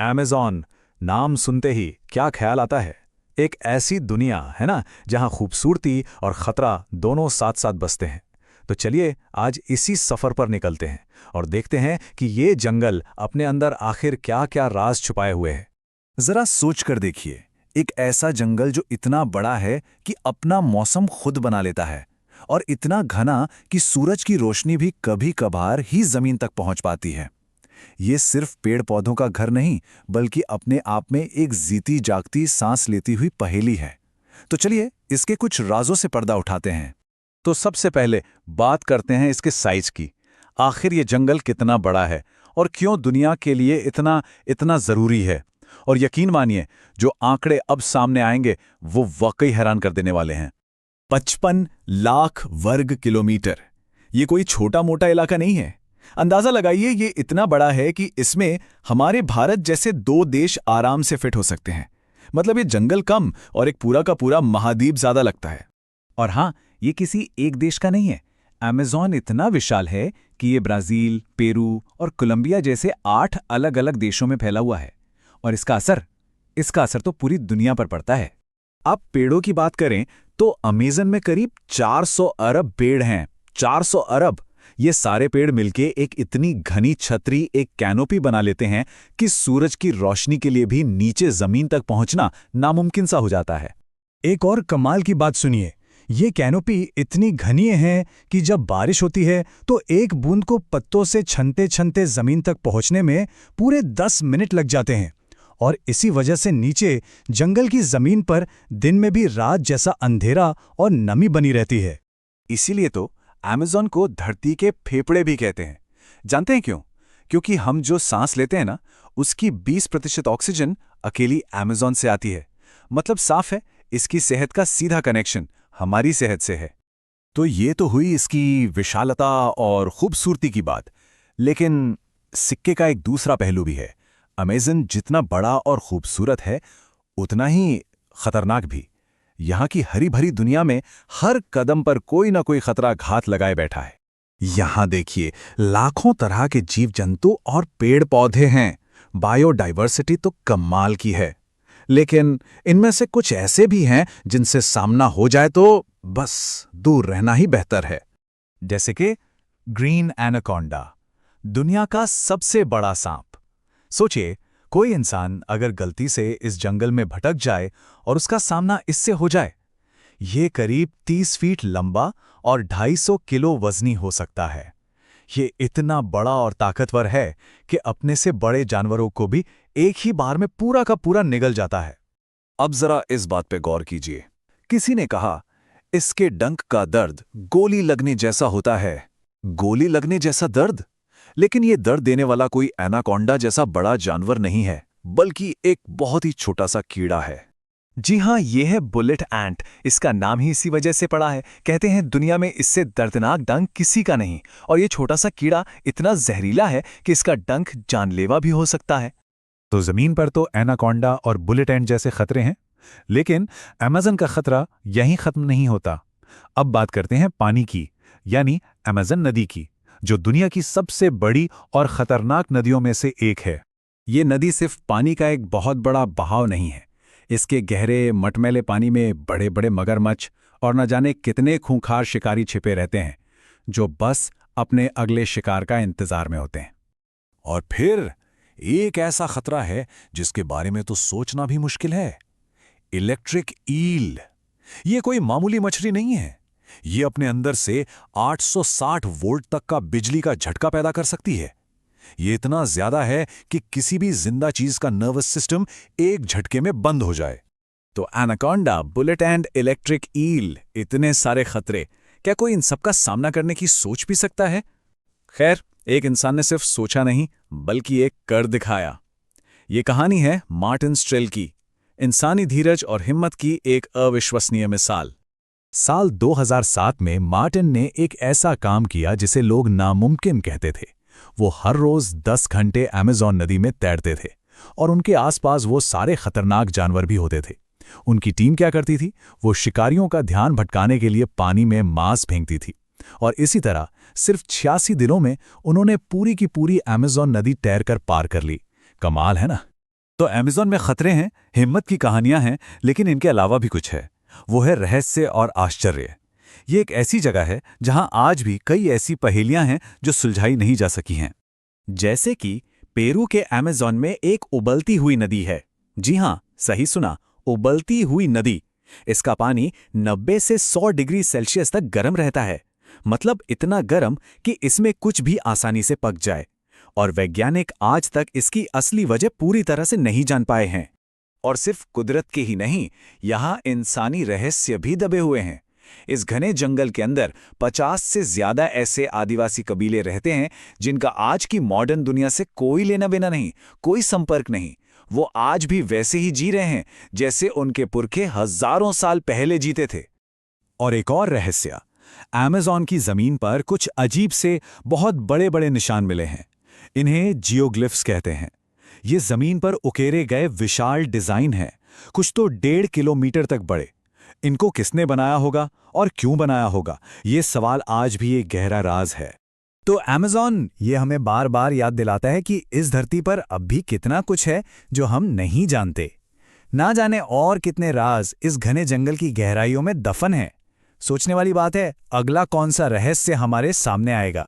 Amazon नाम सुनते ही क्या ख्याल आता है? एक ऐसी दुनिया है ना, जहां खूबसूरती और खतरा दोनों साथ साथ बसते हैं। तो चलिए आज इसी सफर पर निकलते हैं और देखते हैं कि ये जंगल अपने अंदर आखिर क्या क्या राज छुपाए हुए हैं। जरा सोच कर देखिए, एक ऐसा जंगल जो इतना बड़ा है कि अपना मौसम खुद बना लेता है और इतना घना कि सूरज की रोशनी भी कभी कभार ही जमीन तक पहुंच पाती है। ये सिर्फ पेड़ पौधों का घर नहीं, बल्कि अपने आप में एक जीती जागती सांस लेती हुई पहेली है। तो चलिए इसके कुछ राजों से पर्दा उठाते हैं। तो सबसे पहले बात करते हैं इसके साइज की। आखिर ये जंगल कितना बड़ा है और क्यों दुनिया के लिए इतना इतना ज़रूरी है। और यकीन मानिए, जो आंकड़े अब सामने आएंगे वो वाकई हैरान कर देने वाले हैं। 55 लाख वर्ग किलोमीटर। ये कोई छोटा मोटा इलाका नहीं है। अंदाजा लगाइए, ये इतना बड़ा है कि इसमें हमारे भारत जैसे 2 देश आराम से फिट हो सकते हैं। मतलब ये जंगल कम और एक पूरा का पूरा महाद्वीप ज्यादा लगता है। और हाँ, ये किसी एक देश का नहीं है। अमेज़न इतना विशाल है कि ये ब्राज़ील, पेरू और कोलंबिया जैसे 8 अलग अलग देशों में फैला हुआ है। और इसका असर तो पूरी दुनिया पर पड़ता है। आप पेड़ों की बात करें तो अमेज़न में करीब 400 अरब पेड़ हैं। 400 अरब! ये सारे पेड़ मिलके एक इतनी घनी छतरी, एक कैनोपी बना लेते हैं कि सूरज की रोशनी के लिए भी नीचे जमीन तक पहुंचना नामुमकिन सा हो जाता है। एक और कमाल की बात सुनिए, ये कैनोपी इतनी घनी है कि जब बारिश होती है तो एक बूंद को पत्तों से छनते छनते जमीन तक पहुंचने में पूरे 10 मिनट लग जाते हैं। और इसी वजह से नीचे जंगल की जमीन पर दिन में भी रात जैसा अंधेरा और नमी बनी रहती है। इसीलिए तो अमेज़न को धरती के फेफड़े भी कहते हैं। जानते हैं क्यों? क्योंकि हम जो सांस लेते हैं ना, उसकी 20% ऑक्सीजन अकेली अमेज़न से आती है। मतलब साफ है, इसकी सेहत का सीधा कनेक्शन हमारी सेहत से है। तो ये तो हुई इसकी विशालता और खूबसूरती की बात। लेकिन सिक्के का एक दूसरा पहलू भी है। अमेज़न जितना बड़ा और खूबसूरत है, उतना ही खतरनाक भी। यहाँ की हरी भरी दुनिया में हर कदम पर कोई ना कोई खतरा घात लगाए बैठा है। यहाँ देखिए, लाखों तरह के जीव जंतु और पेड़ पौधे हैं। बायोडाइवर्सिटी तो कमाल की है। लेकिन इनमें से कुछ ऐसे भी हैं जिनसे सामना हो जाए तो बस दूर रहना ही बेहतर है। जैसे कि ग्रीन एनाकोंडा, दुनिया का सबसे बड़ा सांप। सोचिए, कोई इंसान अगर गलती से इस जंगल में भटक जाए और उसका सामना इससे हो जाए। ये करीब 30 फीट लंबा और 250 किलो वजनी हो सकता है। ये इतना बड़ा और ताकतवर है कि अपने से बड़े जानवरों को भी एक ही बार में पूरा का पूरा निगल जाता है। अब जरा इस बात पे गौर कीजिए। किसी ने कहा, इसके डंक का दर्द गोली लगने जैसा होता है। गोली लगने जैसा दर्द? लेकिन ये दर्द देने वाला कोई एनाकोंडा जैसा बड़ा जानवर नहीं है, बल्कि एक बहुत ही छोटा सा कीड़ा है। जी हाँ, ये है बुलेट एंट। इसका नाम ही इसी वजह से पड़ा है। कहते हैं दुनिया में इससे दर्दनाक डंक किसी का नहीं। और ये छोटा सा कीड़ा इतना जहरीला है कि इसका डंक जानलेवा भी हो सकता है। तो जमीन पर तो एनाकोंडा और बुलेट एंट जैसे खतरे हैं, लेकिन अमेज़न का खतरा यहीं खत्म नहीं होता। अब बात करते हैं पानी की, यानी अमेज़न नदी की, जो दुनिया की सबसे बड़ी और खतरनाक नदियों में से एक है। ये नदी सिर्फ पानी का एक बहुत बड़ा बहाव नहीं है। इसके गहरे मटमैले पानी में बड़े बड़े मगरमच्छ और न जाने कितने खूंखार शिकारी छिपे रहते हैं, जो बस अपने अगले शिकार का इंतजार में होते हैं। और फिर एक ऐसा खतरा है जिसके बारे में तो सोचना भी मुश्किल है। Electric eel. ये कोई मामूली मछली नहीं है। ये अपने अंदर से 860 वोल्ट तक का बिजली का झटका पैदा कर सकती है। ये इतना ज्यादा है कि किसी भी जिंदा चीज का नर्वस सिस्टम एक झटके में बंद हो जाए। तो anaconda, bullet and electric eel, इतने सारे खतरे, क्या कोई इन सबका सामना करने की सोच भी सकता है? खैर, एक इंसान ने सिर्फ सोचा नहीं, बल्कि एक कर दिखाया। ये कहानी है मार्टिन स्ट्रेल की, इंसानी धीरज और हिम्मत की एक अविश्वसनीय मिसाल। साल 2007 में मार्टिन ने एक ऐसा काम किया जिसे लोग नामुमकिन कहते थे। वो हर रोज 10 घंटे अमेज़न नदी में तैरते थे और उनके आसपास वो सारे खतरनाक जानवर भी होते थे। उनकी टीम क्या करती थी? वो शिकारियों का ध्यान भटकाने के लिए पानी में मांस फेंकती थी। और इसी तरह सिर्फ 86 दिनों में उन्होंने पूरी की पूरी अमेज़न नदी तैरकर पार कर ली। कमाल है ना। तो अमेज़न में खतरे हैं, हिम्मत की कहानियां हैं, लेकिन इनके अलावा भी कुछ है। वो है रहस्य और आश्चर्य। ये एक ऐसी जगह है जहां आज भी कई ऐसी पहेलियां हैं जो सुलझाई नहीं जा सकी हैं। जैसे कि पेरू के अमेज़न में एक उबलती हुई नदी है। जी हां, सही सुना, उबलती हुई नदी। इसका पानी 90 से 100 डिग्री सेल्सियस तक गर्म रहता है। मतलब इतना गर्म कि इसमें कुछ भी आसानी से पक जाए। और वैज्ञानिक आज तक इसकी असली वजह पूरी तरह से नहीं जान पाए हैं। और सिर्फ कुदरत के ही नहीं, यहाँ इंसानी रहस्य भी दबे हुए हैं। इस घने जंगल के अंदर 50 से ज्यादा ऐसे आदिवासी कबीले रहते हैं जिनका आज की मॉडर्न दुनिया से कोई लेना देना नहीं, कोई संपर्क नहीं। वो आज भी वैसे ही जी रहे हैं जैसे उनके पुरखे हजारों साल पहले जीते थे। और एक और रहस्य, अमेज़न की जमीन पर कुछ अजीब से बहुत बड़े बड़े निशान मिले हैं। इन्हें जियोग्लिफ्स कहते हैं। ये जमीन पर उकेरे गए विशाल डिजाइन हैं, कुछ तो 1.5 किलोमीटर तक बड़े। इनको किसने बनाया होगा और क्यों बनाया होगा, ये सवाल आज भी एक गहरा राज है। तो अमेज़न ये हमें बार बार याद दिलाता है कि इस धरती पर अब भी कितना कुछ है जो हम नहीं जानते। ना जाने और कितने राज इस घने जंगल की गहराइयों में दफन हैं। सोचने वाली बात है, अगला कौन सा रहस्य हमारे सामने आएगा।